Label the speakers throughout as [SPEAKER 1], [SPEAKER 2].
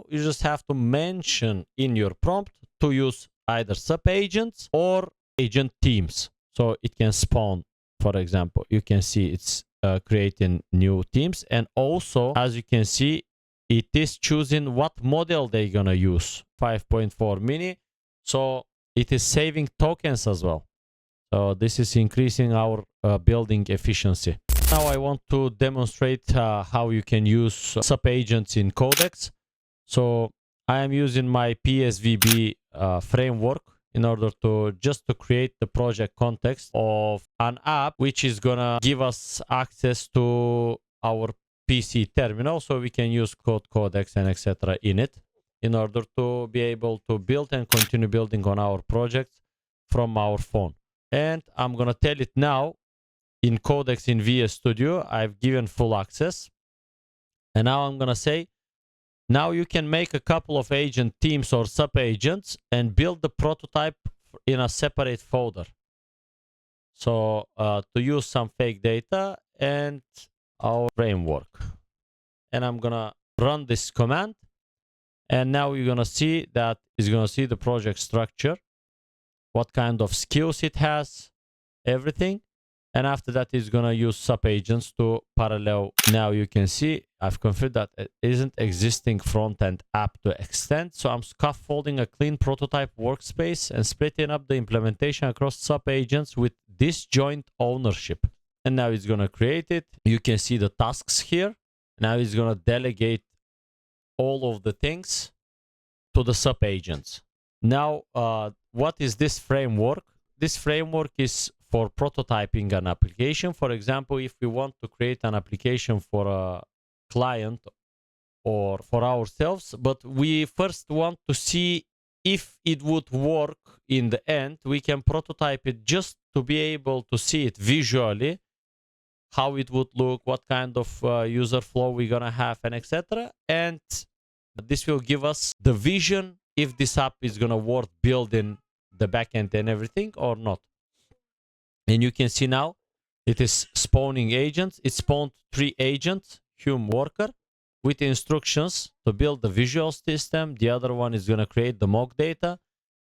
[SPEAKER 1] You just have to mention in your prompt to use either subagents or agent teams. So it can spawn, for example, you can see it's creating new teams. And also, as you can see, it is choosing what model they're going to use, 5.4 mini. So it is saving tokens as well. So this is increasing our building efficiency. Now I want to demonstrate how you can use subagents in Codex. So I am using my PSVB framework in order to create the project context of an app which is gonna give us access to our PC terminal, so we can use Codex and etc. in it in order to be able to build and continue building on our projects from our phone. And I'm gonna tell it now in Codex in VS Studio. I've given full access, and now I'm gonna say, now you can make a couple of agent teams or sub-agents and build the prototype in a separate folder. So to use some fake data and our framework. And I'm gonna run this command. And now you're gonna see that it's gonna see the project structure, what kind of skills it has, everything. And after that, it's going to use subagents to parallel. Now you can see I've configured that it isn't existing front-end app to extend. So I'm scaffolding a clean prototype workspace and splitting up the implementation across subagents with disjoint ownership. And now it's going to create it. You can see the tasks here. Now it's going to delegate all of the things to the subagents. Now, what is this framework? This framework is for prototyping an application. For example, if we want to create an application for a client or for ourselves, but we first want to see if it would work in the end, we can prototype it just to be able to see it visually, how it would look, what kind of user flow we're gonna have, and etc. And this will give us the vision if this app is gonna work building the backend and everything or not. And you can see now it is spawning agents. It spawned 3 agents, hum worker, with instructions to build the visual system. The other one is going to create the mock data,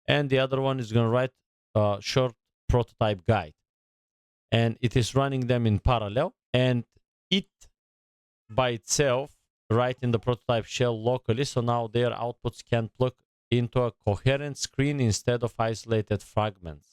[SPEAKER 1] and the other one is going to write a short prototype guide. And it is running them in parallel, and it by itself writing the prototype shell locally, so now their outputs can plug into a coherent screen instead of isolated fragments.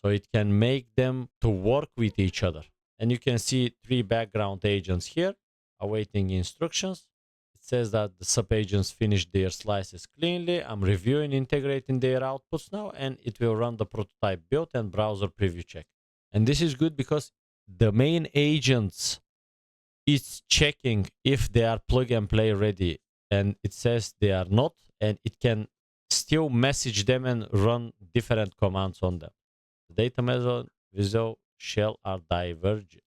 [SPEAKER 1] So it can make them to work with each other. And you can see 3 background agents here awaiting instructions. It says that the subagents finished their slices cleanly. I'm reviewing, integrating their outputs now, and it will run the prototype build and browser preview check. And this is good because the main agents is checking if they are plug and play ready, and it says they are not, and it can still message them and run different commands on them. Data method, visual, shell are divergent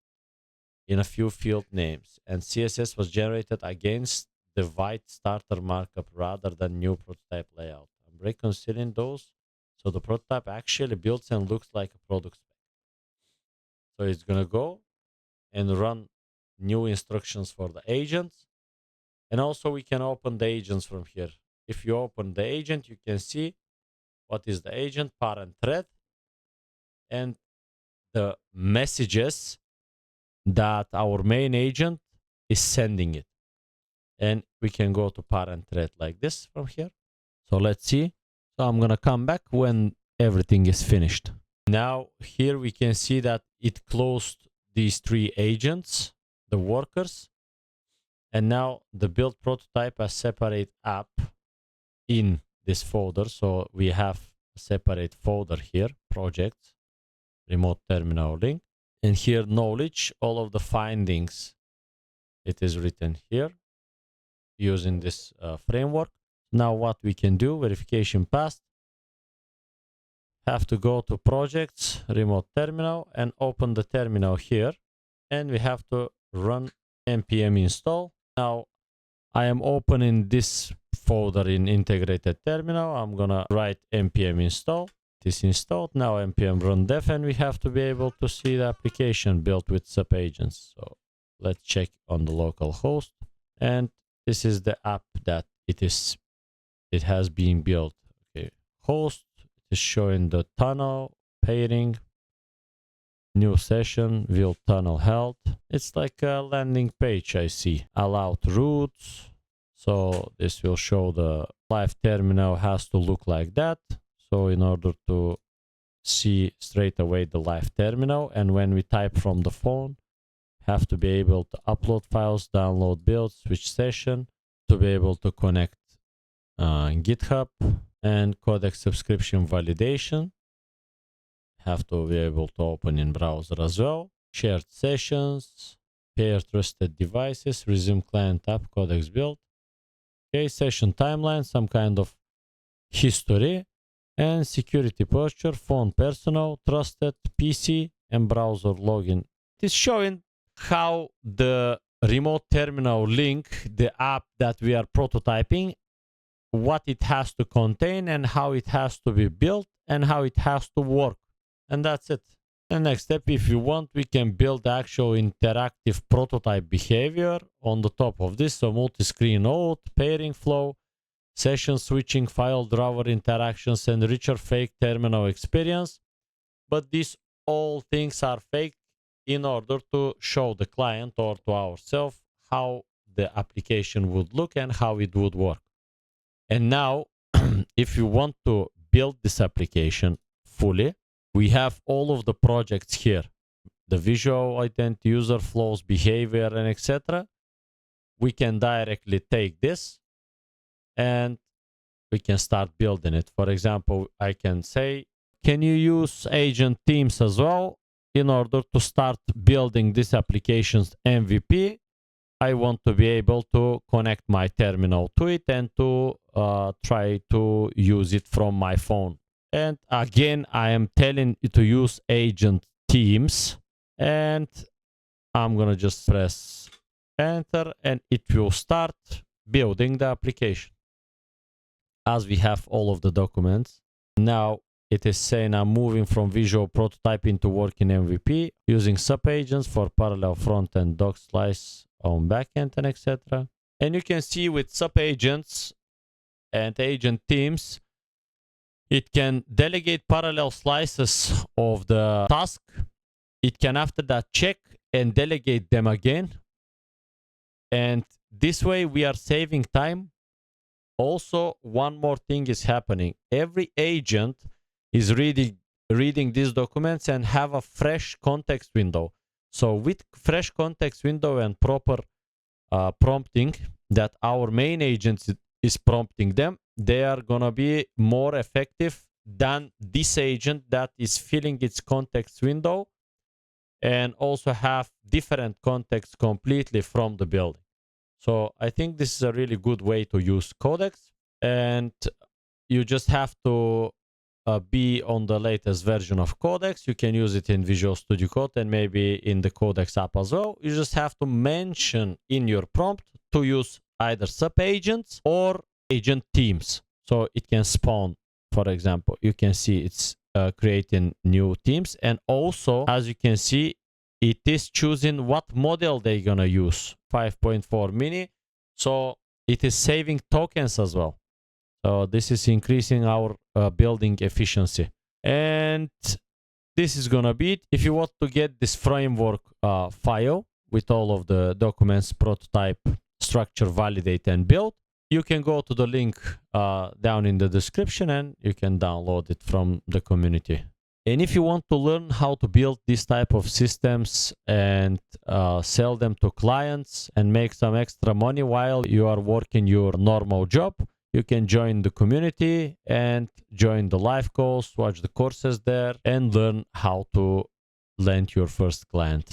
[SPEAKER 1] in a few field names, and CSS was generated against the white starter markup rather than new prototype layout. I'm reconciling those, so the prototype actually builds and looks like a product spec. So it's gonna go and run new instructions for the agents, and also we can open the agents from here. If you open the agent, you can see what is the agent, parent thread, and the messages that our main agent is sending it. And we can go to parent thread like this from here. So let's see. So I'm gonna come back when everything is finished. Now here we can see that it closed these 3 agents, the workers, and now the build prototype as separate app in this folder. So we have a separate folder here, projects, remote terminal link, and here knowledge, all of the findings, it is written here using this framework. Now what we can do, verification passed, have to go to projects, remote terminal, and open the terminal here, and we have to run npm install. Now I am opening this folder in integrated terminal. I'm gonna write npm install. Is installed. Now npm run dev, and we have to be able to see the application built with subagents. So let's check on the local host, and this is the app that it has been built. Okay, host is showing the tunnel pairing, new session, view tunnel health. It's like a landing page. I see allowed routes. So this will show the live terminal has to look like that. So in order to see straight away the live terminal, and when we type from the phone, have to be able to upload files, download builds, switch session, to be able to connect GitHub, and Codex subscription validation. Have to be able to open in browser as well. Shared sessions, pair trusted devices, resume client app, Codex build. Okay, session timeline, some kind of history, and security posture, phone personal, trusted, PC, and browser login. It is showing how the remote terminal link, the app that we are prototyping, what it has to contain and how it has to be built and how it has to work. And that's it. The next step, if you want, we can build actual interactive prototype behavior on the top of this. So multi-screen node, pairing flow, session switching, file drawer interactions, and richer fake terminal experience. But these all things are fake in order to show the client or to ourselves how the application would look and how it would work. And now, if you want to build this application fully, we have all of the projects here, the visual identity, user flows, behavior, and etc. We can directly take this and we can start building it. For example, I can say, can you use agent teams as well in order to start building this application's MVP? I want to be able to connect my terminal to it and to try to use it from my phone. And again, I am telling you to use agent teams, and I'm going to just press enter and it will start building the application. As we have all of the documents, now it is saying I'm moving from visual prototyping to working MVP using subagents for parallel front-end doc slice on backend and etc. And you can see with subagents and agent teams, it can delegate parallel slices of the task. It can after that check and delegate them again. And this way we are saving time. Also, one more thing is happening. Every agent is reading these documents and have a fresh context window. So with fresh context window and proper prompting that our main agent is prompting them, they are going to be more effective than this agent that is filling its context window and also have different context completely from the building. So I think this is a really good way to use Codex, and you just have to be on the latest version of Codex. You can use it in Visual Studio Code and maybe in the Codex app as well. You just have to mention in your prompt to use either subagents or agent teams. So it can spawn, for example, you can see it's creating new teams. And also, as you can see, it is choosing what model they're going to use, 5.4 mini. So it is saving tokens as well. So this is increasing our building efficiency. And this is going to be it. If you want to get this framework file with all of the documents, prototype, structure, validate, and build, you can go to the link down in the description and you can download it from the community. And if you want to learn how to build this type of systems and sell them to clients and make some extra money while you are working your normal job, you can join the community and join the live calls, watch the courses there, and learn how to land your first client.